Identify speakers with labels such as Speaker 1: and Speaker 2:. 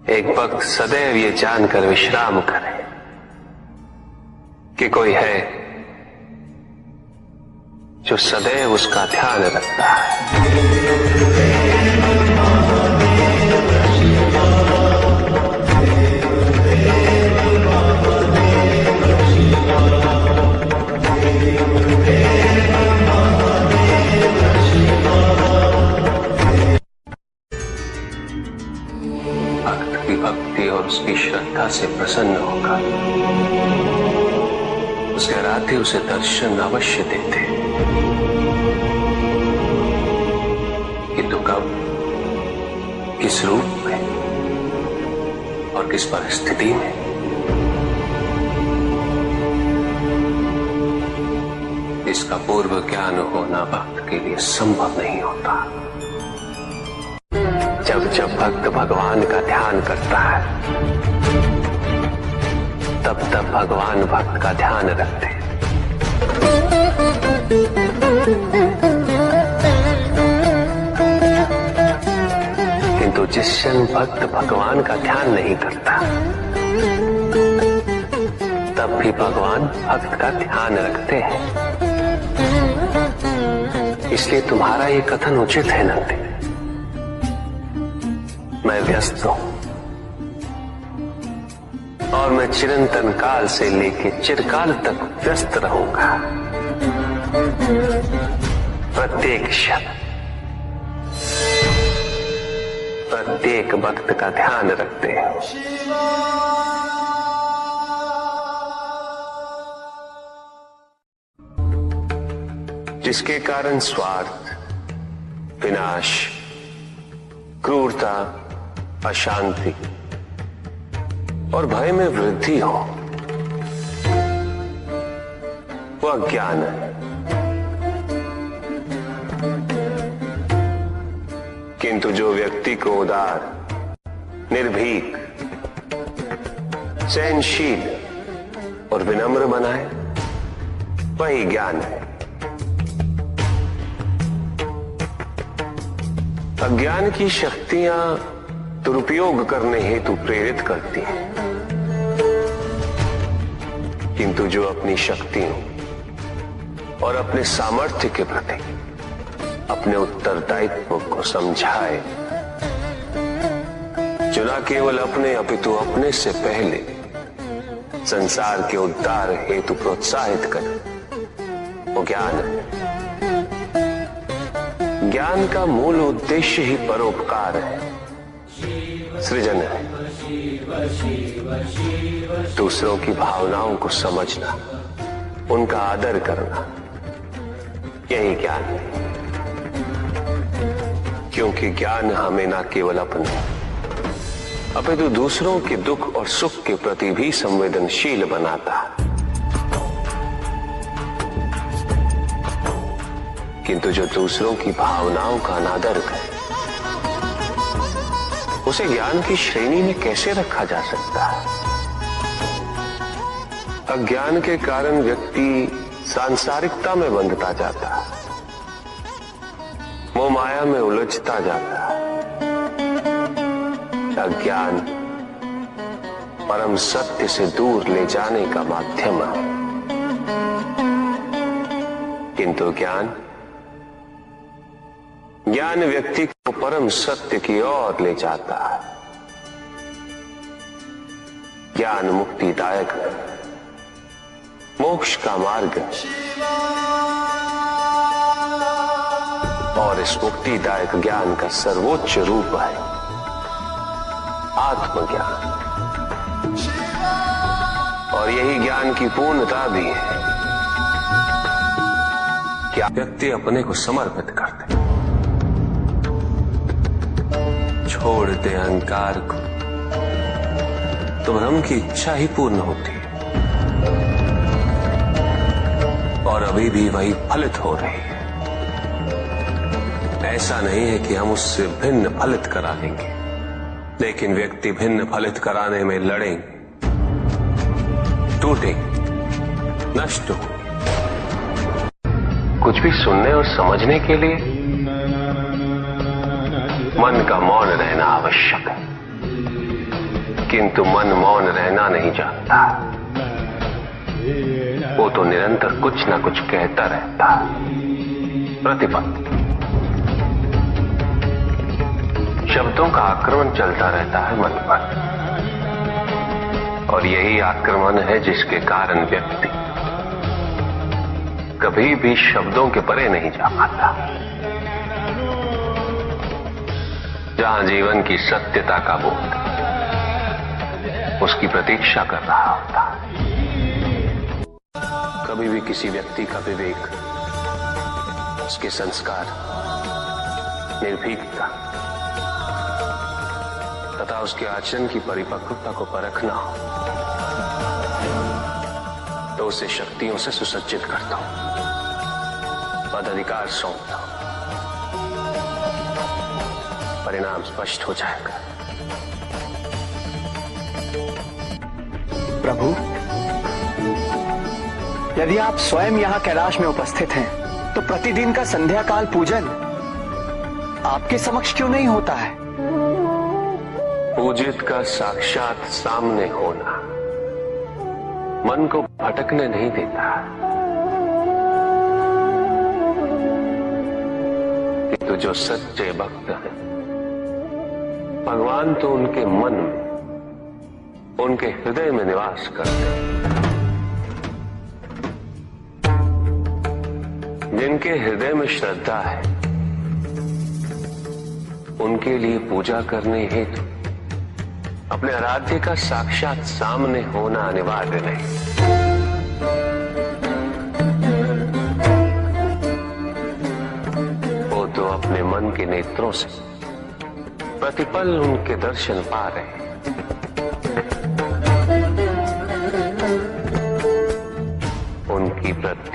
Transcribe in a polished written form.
Speaker 1: एक भक्त सदैव ये जानकर विश्राम करे कि कोई है जो सदैव उसका ध्यान रखता है। भक्त की भक्ति और उसकी श्रद्धा से प्रसन्न होगा। उसके आराध्य उसे दर्शन अवश्य देते, किंतु कब, किस रूप में और किस परिस्थिति में, इसका पूर्व ज्ञान होना भक्त के लिए संभव नहीं होता। जब जब भक्त भगवान का ध्यान करता है, तब तब भगवान भक्त का ध्यान रखते हैं। किंतु जिस क्षण भक्त भगवान का ध्यान नहीं करता, तब भी भगवान भक्त का ध्यान रखते हैं। इसलिए तुम्हारा ये कथन उचित है नंदी। मैं व्यस्त हूं और मैं चिरंतन काल से लेके चिरकाल तक व्यस्त रहूंगा। प्रत्येक क्षण प्रत्येक भक्त का ध्यान रखते हैं। जिसके कारण स्वार्थ, विनाश, क्रूरता, अशांति और भय में वृद्धि हो, वो अज्ञान है। किंतु जो व्यक्ति को उदार, निर्भीक, सहनशील और विनम्र बनाए, वही ज्ञान है। अज्ञान की शक्तियां दुरुपयोग करने हेतु प्रेरित करती हैं, किंतु जो अपनी शक्तियों और अपने सामर्थ्य के प्रति अपने उत्तरदायित्व को समझाए, जो न केवल अपने अपितु अपने से पहले संसार के उद्धार हेतु प्रोत्साहित करे, वो ज्ञान है। ज्ञान का मूल उद्देश्य ही परोपकार है, सृजन है। दूसरों की भावनाओं को समझना, उनका आदर करना, यही ज्ञान है। क्योंकि ज्ञान हमें न केवल अपने अपितु दूसरों के दुख और सुख के प्रति भी संवेदनशील बनाता है। किंतु जो दूसरों की भावनाओं का अनादर करे, उसे ज्ञान की श्रेणी में कैसे रखा जा सकता है? अज्ञान के कारण व्यक्ति सांसारिकता में बंधता जाता है, मोह माया में उलझता जाता है। अज्ञान परम सत्य से दूर ले जाने का माध्यम है, किंतु ज्ञान व्यक्ति को परम सत्य की ओर ले जाता है। ज्ञान मुक्तिदायक है, मोक्ष का मार्ग है, और इस मुक्तिदायक ज्ञान का सर्वोच्च रूप है आत्मज्ञान। और यही ज्ञान की पूर्णता भी है कि व्यक्ति अपने को समर्पित कर दे, छोड़ दे अहंकार को, तो ब्रह्म की इच्छा ही पूर्ण होती है, और अभी भी वही फलित हो रही है। ऐसा नहीं है कि हम उससे भिन्न फलित करा लेंगे, लेकिन व्यक्ति भिन्न फलित कराने में लड़ेंगे, टूटेंगे, नष्ट हो। कुछ भी सुनने और समझने के लिए मन का मौन रहना आवश्यक है। किंतु मन मौन रहना नहीं जानता। वो तो निरंतर कुछ ना कुछ कहता रहता। प्रतिपल शब्दों का आक्रमण चलता रहता है मन पर, और यही आक्रमण है जिसके कारण व्यक्ति कभी भी शब्दों के परे नहीं जा पाता। जहां जीवन की सत्यता का बोध उसकी प्रतीक्षा कर रहा होता। कभी भी किसी व्यक्ति का विवेक, उसके संस्कार, निर्भीकता तथा उसके आचरण की परिपक्वता को परखना हो तो उसे शक्तियों से सुसज्जित करता हूं, पदाधिकार सौंपता हूं। परिणाम स्पष्ट हो जाएगा।
Speaker 2: प्रभु, यदि आप स्वयं यहां कैलाश में उपस्थित हैं, तो प्रतिदिन का संध्या काल पूजन आपके समक्ष क्यों नहीं होता है?
Speaker 1: पूजित का साक्षात सामने होना मन को भटकने नहीं देता, किंतु जो सच्चे भक्त हैं, भगवान तो उनके मन में, उनके हृदय में निवास करते हैं। जिनके हृदय में श्रद्धा है, उनके लिए पूजा करने हेतु अपने आराध्य का साक्षात सामने होना अनिवार्य नहीं। वो तो अपने मन के नेत्रों से प्रतिपल उनके दर्शन पा रहे हैं। उनकी प्रत्येक